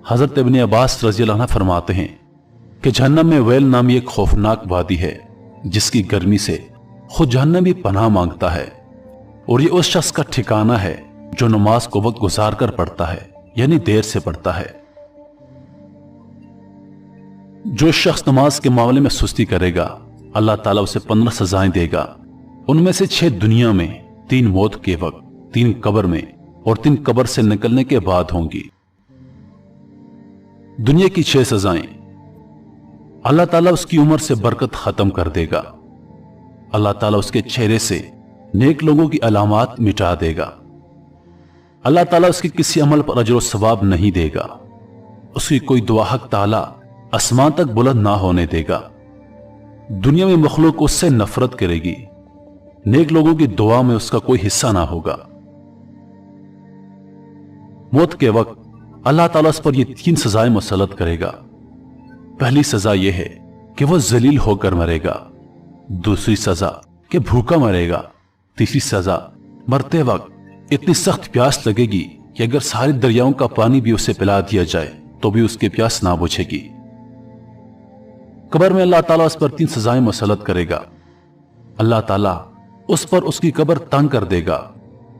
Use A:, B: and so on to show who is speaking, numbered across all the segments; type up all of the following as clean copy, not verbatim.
A: हजरत इब्न अब्बास रज़ी अल्लाह अन्हु फरमाते हैं कि जहन्नम में वेल नामी एक खौफनाक वादी है जिसकी गर्मी से खुद जहन्नम भी पनाह मांगता है, और ये उस शख्स का ठिकाना है जो नमाज को वक्त गुजार कर पढ़ता है, यानी देर से पढ़ता है। जो शख्स नमाज के मामले में सुस्ती करेगा अल्लाह ताला उसे 15 सजाएं देगा। उनमें से 6 दुनिया में, 3 मौत के वक्त, 3 कब्र में और 3 कब्र से निकलने के बाद होंगी। दुनिया की 6 सजाएं। अल्लाह ताला उसकी उम्र से बरकत खत्म कर देगा। अल्लाह ताला उसके चेहरे से नेक लोगों की अलामात मिटा देगा। अल्लाह ताला उसके किसी अमल पर अजर सवाब नहीं देगा। उसकी कोई दुआ हक ताला आसमान तक बुलंद ना होने देगा। दुनिया में मखलूक उससे नफरत करेगी। नेक लोगों की दुआ में उसका कोई हिस्सा ना होगा। मौत के वक्त अल्लाह ताला उस पर ये 3 सजाएं मुसल्लत करेगा। पहली सजा यह है कि वह जलील होकर मरेगा। दूसरी सजा कि भूखा मरेगा। तीसरी सजा मरते वक्त इतनी सख्त प्यास लगेगी कि अगर सारे दरियाओं का पानी भी उसे पिला दिया जाए तो भी उसकी प्यास ना बुझेगी। कब्र में अल्लाह ताला उस पर 3 सजाएं मुसल्लत करेगा। अल्लाह ताला उस पर उसकी कब्र तंग कर देगा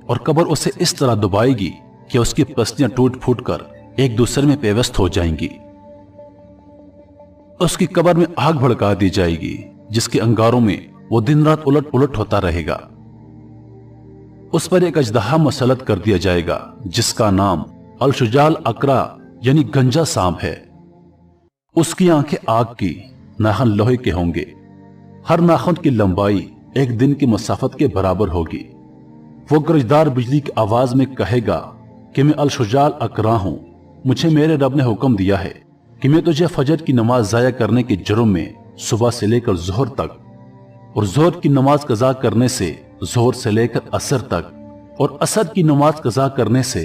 A: और कब्र उसे इस तरह दबाएगी कि उसकी पसलियां टूट फूट कर एक दूसरे में पेवस्त हो जाएंगी। उसकी कब्र में आग भड़का दी जाएगी जिसके अंगारों में वो दिन रात उलट पुलट होता रहेगा। उस पर एक अजदहा मुसल्लत कर दिया जाएगा जिसका नाम अल-शुजाल अकरा यानी गंजा सांप है। उसकी आंखें आग की, नाखून लोहे के होंगे। हर नाखून की लंबाई एक दिन की मुसाफत के बराबर होगी। वो गरजदार बिजली की आवाज में कहेगा कि मैं अल-शुजाल अकरा हूं। मुझे मेरे रब ने हुक्म दिया है कि मैं तुझे फजर की नमाज जाया करने के जुर्म में सुबह से लेकर जोहर तक, और जोहर की नमाज कज़ा करने से जोहर से लेकर असर तक, और असर की नमाज कज़ा करने से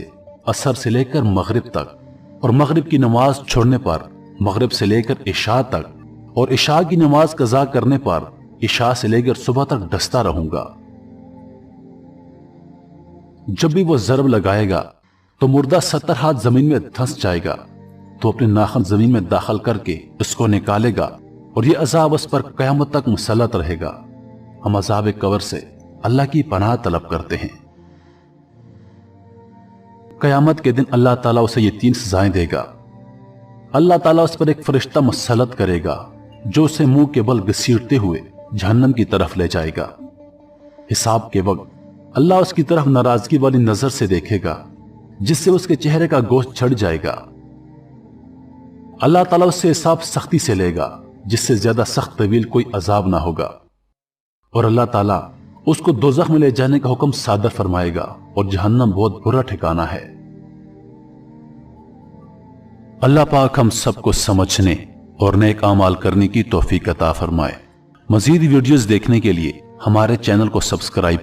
A: असर से लेकर मगरिब तक, और मगरिब की नमाज छोड़ने पर मगरिब से लेकर इशा तक, और इशा की नमाज कज़ा करने पर इशा से लेकर सुबह तक डसता रहूंगा। जब भी वो ज़रब लगाएगा तो मुर्दा 70 हाथ जमीन में धंस जाएगा। तो अपने नाखून जमीन में दाखिल करके उसको निकालेगा और ये अजाब उस पर कयामत तक मुसल्लत रहेगा। हम अजाब कब्र से अल्लाह की पनाह तलब करते हैं। कयामत के दिन अल्लाह ताला उसे ये 3 सजाएं देगा। अल्लाह ताला उस पर एक फरिश्ता मुसल्लत करेगा जो उसे मुंह के बल घसीटते हुए जहन्नम की तरफ ले जाएगा। हिसाब के वक्त अल्लाह उसकी तरफ नाराजगी वाली नजर से देखेगा जिससे उसके चेहरे का गोश्त छड़ जाएगा। अल्लाह ताला उससे हिसाब सख्ती से लेगा जिससे ज्यादा सख्त तवील कोई अजाब ना होगा, और अल्लाह ताला उसको दोज़ख में ले जाने का हुक्म सादर फरमाएगा, और जहन्नम बहुत बुरा ठिकाना है। अल्लाह पाक हम सबको समझने और नेक आमाल करने की तौफीक अता फरमाए। मजीद वीडियोस देखने के लिए हमारे चैनल को सब्सक्राइब